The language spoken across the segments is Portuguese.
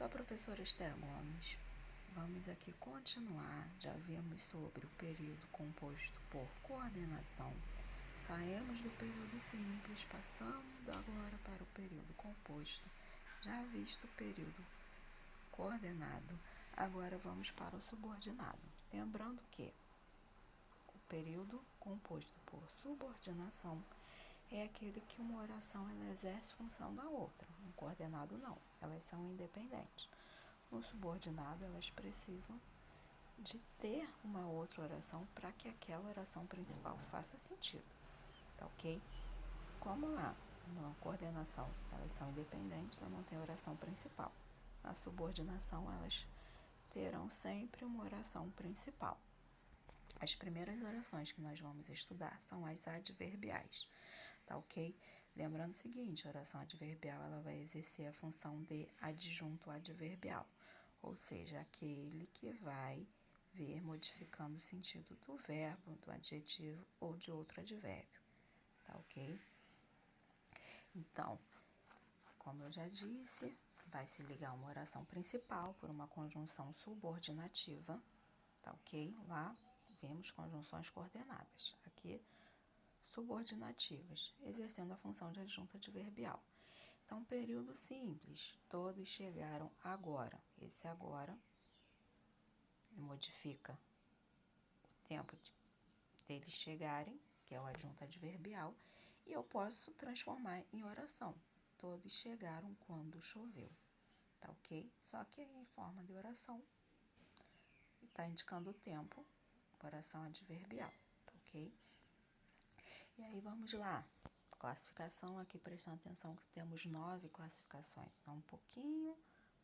Sou a professora Esther Gomes. Vamos aqui continuar. Já vimos sobre o período composto por coordenação. Saímos do período simples, passando agora para o período composto. Já visto o período coordenado, agora vamos para o subordinado. Lembrando que o período composto por subordinação é aquele que uma oração ela exerce função da outra. No coordenado, não. Elas são independentes. No subordinado, elas precisam de ter uma outra oração para que aquela oração principal faça sentido. Tá ok? Como lá, na coordenação, elas são independentes, então não tem oração principal. Na subordinação, elas terão sempre uma oração principal. As primeiras orações que nós vamos estudar são as adverbiais. Tá ok? Lembrando o seguinte, a oração adverbial ela vai exercer a função de adjunto adverbial, ou seja, aquele que vai vir modificando o sentido do verbo, do adjetivo ou de outro advérbio, tá ok? Então, como eu já disse, vai se ligar uma oração principal por uma conjunção subordinativa, tá ok? Lá vemos conjunções coordenadas. Aqui, subordinativas, exercendo a função de adjunto adverbial. Então, período simples, todos chegaram agora. Esse agora modifica o tempo deles chegarem, que é o adjunto adverbial, e eu posso transformar em oração. Todos chegaram quando choveu, tá ok? Só que em forma de oração, está indicando o tempo, oração adverbial, tá ok? E aí vamos lá. Classificação aqui, prestando atenção que temos 9 classificações, então um pouquinho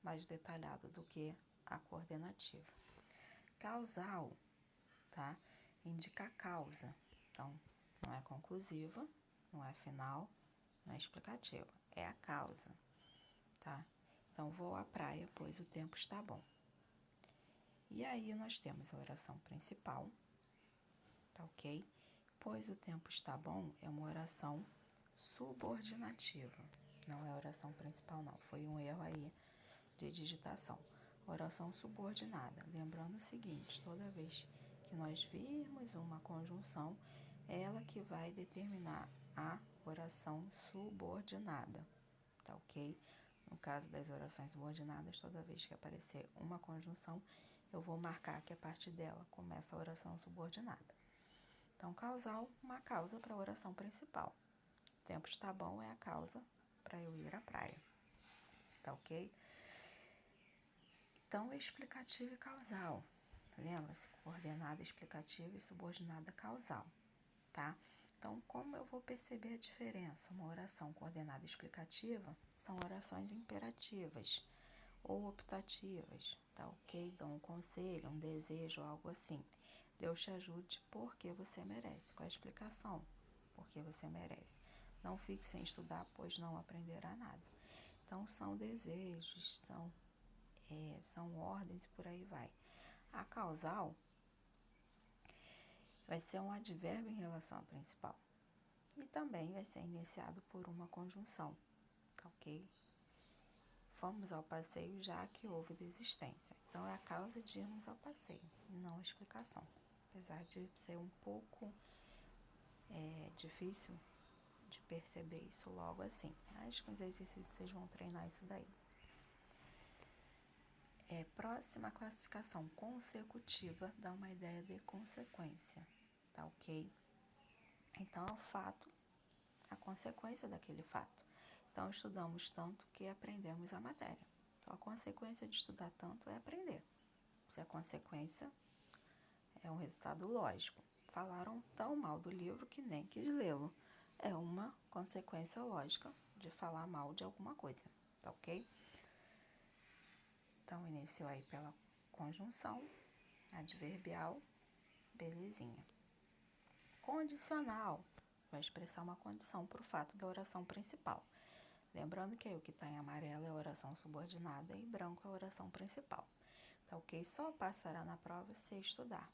mais detalhado do que a coordenativa. Causal, tá? Indica a causa, então não é conclusiva, não é final, não é explicativa, é a causa, tá? Então vou à praia, pois o tempo está bom. E aí nós temos a oração principal, tá ok? Pois o tempo está bom é uma oração subordinativa, não é a oração principal não, foi um erro aí de digitação. Oração subordinada, lembrando o seguinte, toda vez que nós virmos uma conjunção, é ela que vai determinar a oração subordinada, tá ok? No caso das orações subordinadas, toda vez que aparecer uma conjunção, eu vou marcar que a partir dela começa a oração subordinada. Então, causal, uma causa para a oração principal. O tempo está bom é a causa para eu ir à praia. Tá ok? Então, explicativa e causal. Lembra-se? Coordenada explicativa e subordinada causal. Tá? Então, como eu vou perceber a diferença? Uma oração coordenada explicativa são orações imperativas ou optativas. Tá ok? Dão um conselho, um desejo, algo assim. Deus te ajude porque você merece. Com a explicação, porque você merece. Não fique sem estudar, pois não aprenderá nada. Então, são desejos, são ordens e por aí vai. A causal vai ser um advérbio em relação à principal. E também vai ser iniciado por uma conjunção, tá ok? Fomos ao passeio já que houve desistência. Então, é a causa de irmos ao passeio, e não a explicação. Apesar de ser um pouco difícil de perceber isso logo assim. Mas com os exercícios vocês vão treinar isso daí. Próxima classificação, consecutiva, dá uma ideia de consequência, tá ok? Então, é o fato, a consequência daquele fato. Então, estudamos tanto que aprendemos a matéria. Então, a consequência de estudar tanto é aprender. Se a consequência é um resultado lógico. Falaram tão mal do livro que nem quis lê-lo. É uma consequência lógica de falar mal de alguma coisa, tá ok? Então, iniciou aí pela conjunção, adverbial, belezinha. Condicional, vai expressar uma condição para o fato da oração principal. Lembrando que aí o que está em amarelo é a oração subordinada e branco é a oração principal. Tá ok? Só passará na prova se estudar.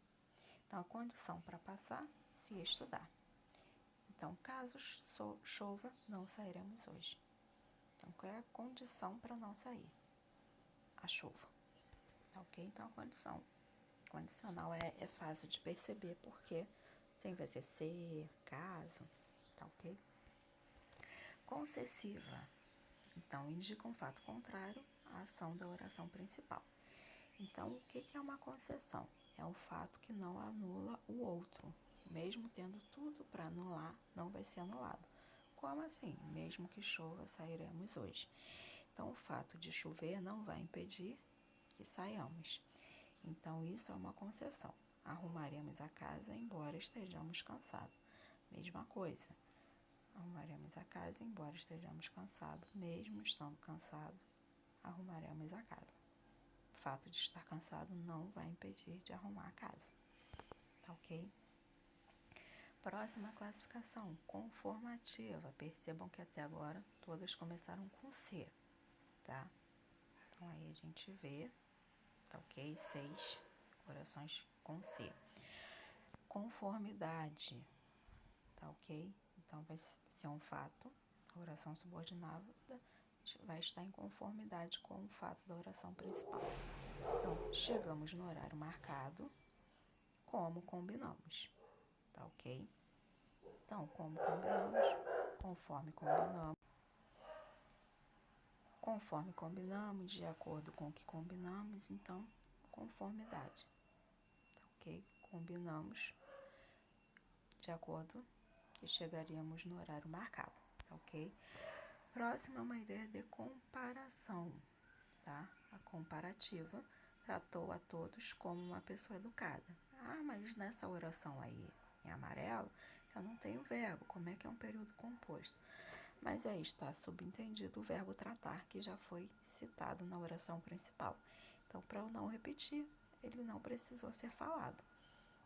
Então, a condição para passar, se estudar. Então, caso chova, não sairemos hoje. Então, qual é a condição para não sair? a chuva, tá ok? Então, a condição condicional é fácil de perceber, porque sem vai ser se, caso, tá ok? Concessiva, então, indica um fato contrário à ação da oração principal. Então, o que é uma concessão? É um fato que não anula o outro. Mesmo tendo tudo para anular, não vai ser anulado. Como assim? Mesmo que chova, sairemos hoje. Então, o fato de chover não vai impedir que saiamos. Então, isso é uma concessão. Arrumaremos a casa embora estejamos cansados. Mesma coisa. Arrumaremos a casa embora estejamos cansados. Mesmo estando cansados, arrumaremos a casa. O fato de estar cansado não vai impedir de arrumar a casa. Tá ok? Próxima classificação, conformativa. Percebam que até agora todas começaram com C, tá? Então aí a gente vê, tá ok? 6 orações com C. Conformidade, tá ok? Então vai ser um fato, a oração subordinada vai estar em conformidade com o fato da oração principal. Então, chegamos no horário marcado, como combinamos, tá ok? Então, como combinamos, conforme combinamos, de acordo com o que combinamos, então, conformidade, tá ok? Combinamos de acordo que chegaríamos no horário marcado, tá ok? Próxima é uma ideia de comparação, tá? A comparativa tratou a todos como uma pessoa educada. Ah, mas nessa oração aí, em amarelo, eu não tenho verbo. Como é que é um período composto? Mas aí está subentendido o verbo tratar, que já foi citado na oração principal. Então, para eu não repetir, ele não precisou ser falado,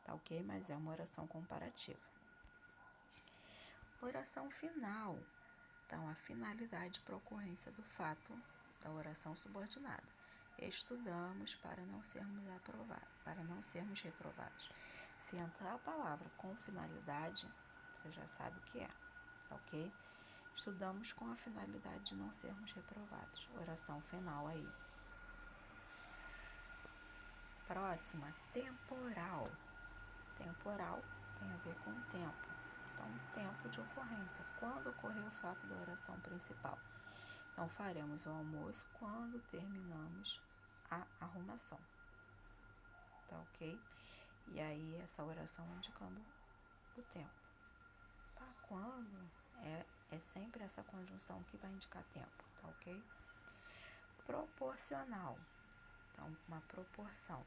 tá ok? Mas é uma oração comparativa. Oração final. Então, a finalidade para a ocorrência do fato da oração subordinada. Estudamos para não sermos aprovados, para não sermos reprovados. Se entrar a palavra com finalidade, você já sabe o que é, tá ok? Estudamos com a finalidade de não sermos reprovados. Oração final aí. Próxima, temporal. Temporal tem a ver com tempo. Então, tempo de ocorrência. Quando ocorreu o fato da oração principal? Então, faremos o almoço quando terminamos a arrumação. Tá ok? E aí, essa oração indicando o tempo. Tá? Quando é sempre essa conjunção que vai indicar tempo. Tá ok? Proporcional. Então, uma proporção.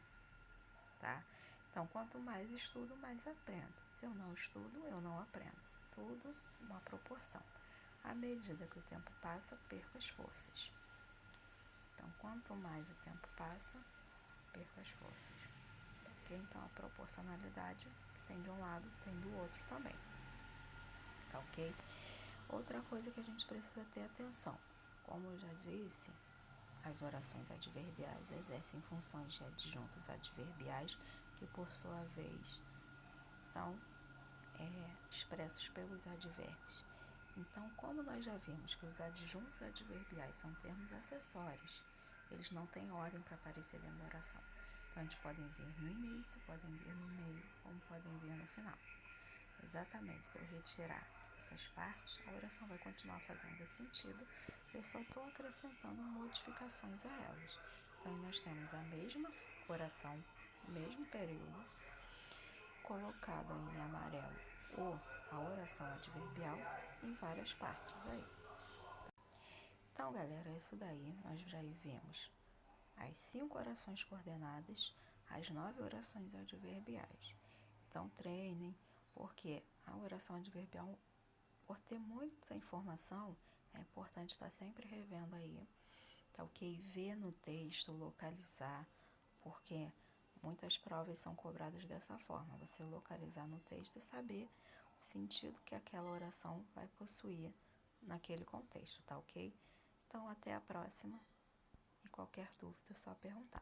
Tá? Então, quanto mais estudo, mais aprendo. Se eu não estudo, eu não aprendo. Tudo uma proporção. À medida que o tempo passa, perco as forças. Então, quanto mais o tempo passa, perco as forças. Ok? Então, a proporcionalidade que tem de um lado, tem do outro também. Tá ok? Outra coisa que a gente precisa ter atenção. Como eu já disse, as orações adverbiais exercem funções de adjuntos adverbiais que, por sua vez, são expressos pelos advérbios. Então, como nós já vimos que os adjuntos adverbiais são termos acessórios, eles não têm ordem para aparecer dentro da oração. Então, eles podem vir no início, podem vir no meio, como podem vir no final. Exatamente, se eu retirar essas partes, a oração vai continuar fazendo esse sentido, eu só estou acrescentando modificações a elas. Então, nós temos a mesma oração, mesmo período, colocado aí em amarelo ou a oração adverbial em várias partes aí. Então, galera, isso daí nós já vimos as 5 orações coordenadas, as 9 orações adverbiais. Então, treinem, porque a oração adverbial, por ter muita informação, é importante estar sempre revendo aí, tá ok? Ver no texto, localizar, porque muitas provas são cobradas dessa forma, você localizar no texto e saber o sentido que aquela oração vai possuir naquele contexto, tá ok? Então, até a próxima, e qualquer dúvida é só perguntar.